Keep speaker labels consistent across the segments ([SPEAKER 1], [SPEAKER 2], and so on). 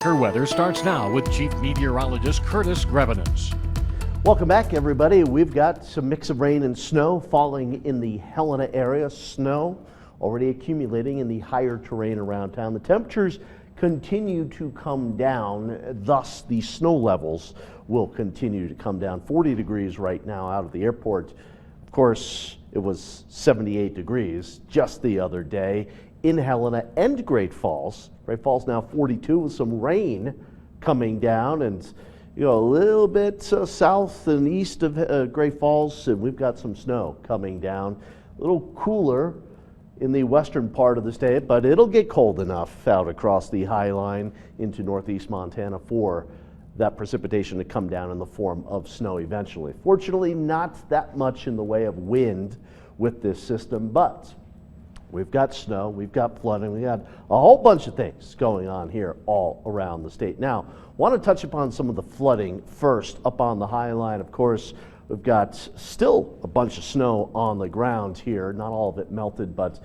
[SPEAKER 1] Her weather starts now with Chief Meteorologist Curtis Grevenens.
[SPEAKER 2] Welcome back, everybody. We've got some mix of rain and snow falling in the Helena area. Snow already accumulating in the higher terrain around town. The temperatures continue to come down, thus the snow levels will continue to come down. 40 degrees right now out of the airport. Of course, it was 78 degrees just the other day in Helena and Great Falls. Great Falls now 42 with some rain coming down, and a little bit south and east of Great Falls, and we've got some snow coming down. A little cooler in the western part of the state, but it'll get cold enough out across the High Line into northeast Montana for that precipitation to come down in the form of snow eventually. Fortunately, not that much in the way of wind with this system, but we've got snow, we've got flooding, we got a whole bunch of things going on here all around the state. Now, want to touch upon some of the flooding first up on the High Line. Of course, we've got still a bunch of snow on the ground here, not all of it melted, but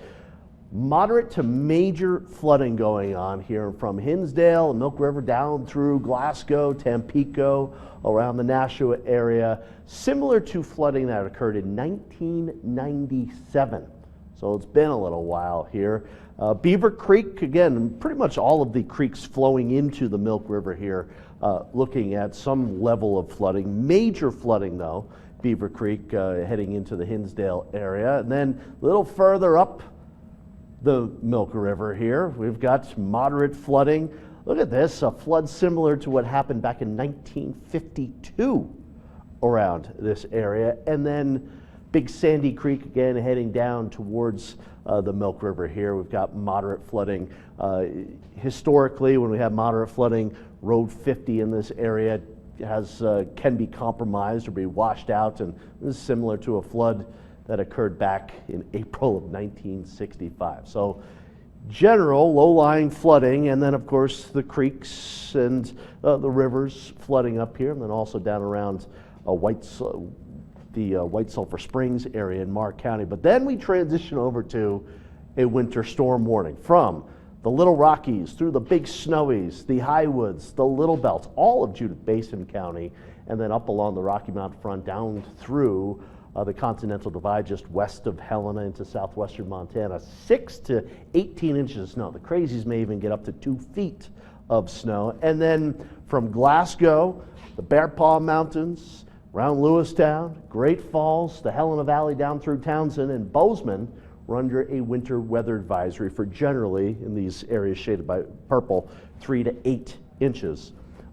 [SPEAKER 2] moderate to major flooding going on here from Hinsdale and Milk River down through Glasgow, Tampico, around the Nashua area, similar to flooding that occurred in 1997. So it's been a little while here. Beaver Creek, again, pretty much all of the creeks flowing into the Milk River here, looking at some level of flooding. Major flooding, though, Beaver Creek heading into the Hinsdale area. And then a little further up the Milk River here, we've got moderate flooding. Look at this, a flood similar to what happened back in 1952 around this area. And then Big Sandy Creek again heading down towards the Milk River here. We've got moderate flooding. Historically, when we have moderate flooding, Road 50 in this area can be compromised or be washed out, and this is similar to a flood that occurred back in April of 1965. So general low-lying flooding, and then of course the creeks and the rivers flooding up here, and then also down around White Sulphur Springs area in Mark County. But then we transition over to a winter storm warning from the Little Rockies through the Big Snowies, the Highwoods, the Little Belts, all of Judith Basin County, and then up along the Rocky Mountain front down through the Continental Divide just west of Helena into southwestern Montana. 6 to 18 inches of snow. The crazies may even get up to 2 feet of snow. And then from Glasgow, the Bear Paw Mountains, around Lewistown, Great Falls, the Helena Valley down through Townsend, and Bozeman were under a winter weather advisory for generally, in these areas shaded by purple, 3 to 8 inches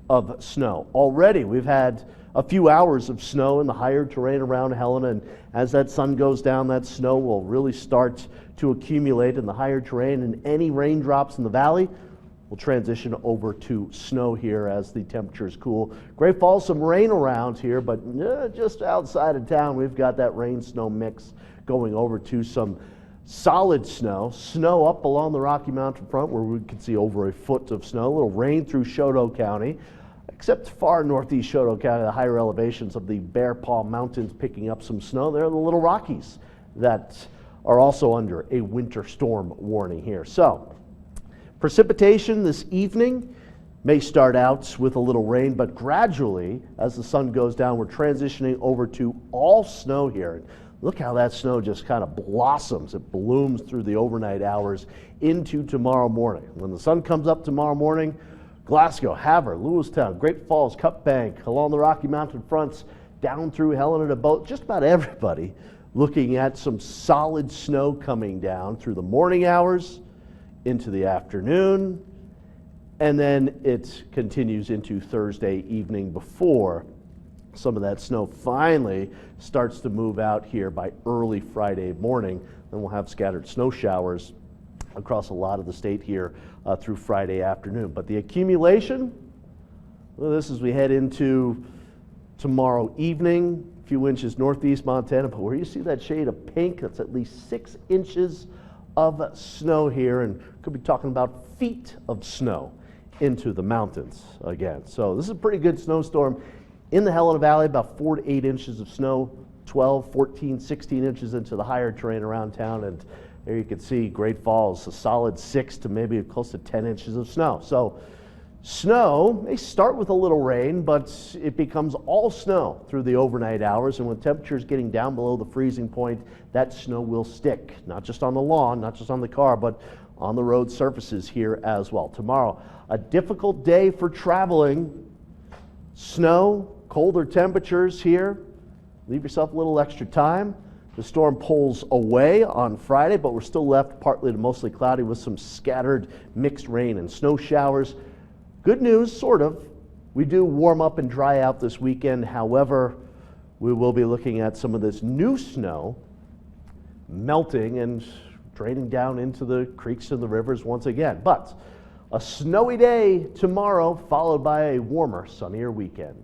[SPEAKER 2] of snow. Already we've had a few hours of snow in the higher terrain around Helena, and as that sun goes down, that snow will really start to accumulate in the higher terrain, and any raindrops in the valley will transition over to snow here as the temperatures cool. Great Falls, some rain around here, but just outside of town, we've got that rain-snow mix going over to some solid snow. Snow up along the Rocky Mountain front where we can see over a foot of snow. A little rain through Choteau County, except far northeast Choteau County, the higher elevations of the Bear Paw Mountains picking up some snow. There are the Little Rockies that are also under a winter storm warning here. So, precipitation this evening may start out with a little rain, but gradually, as the sun goes down, we're transitioning over to all snow here. Look how that snow just kind of blossoms. It blooms through the overnight hours into tomorrow morning. When the sun comes up tomorrow morning, Glasgow, Havre, Lewistown, Great Falls, Cut Bank, along the Rocky Mountain fronts, down through Helena to Boat, just about everybody looking at some solid snow coming down through the morning hours, into the afternoon, and then it continues into Thursday evening before some of that snow finally starts to move out here by early Friday morning. Then we'll have scattered snow showers across a lot of the state here through Friday afternoon. But the accumulation, well, this as we head into tomorrow evening, a few inches northeast Montana, but where you see that shade of pink, that's at least 6 inches of snow here, and could be talking about feet of snow into the mountains again. So this is a pretty good snowstorm in the Helena Valley, about 4 to 8 inches of snow, 12, 14, 16 inches into the higher terrain around town, and there you can see Great Falls, a solid 6 to maybe close to 10 inches of snow. So Snow may start with a little rain, but it becomes all snow through the overnight hours, and with temperatures getting down below the freezing point, that snow will stick, not just on the lawn, not just on the car, but on the road surfaces here as well. Tomorrow, a difficult day for traveling. Snow, colder temperatures here. Leave yourself a little extra time. The storm pulls away on Friday, but we're still left partly to mostly cloudy with some scattered mixed rain and snow showers. Good news, sort of. We do warm up and dry out this weekend. However, we will be looking at some of this new snow melting and draining down into the creeks and the rivers once again. But a snowy day tomorrow, followed by a warmer, sunnier weekend.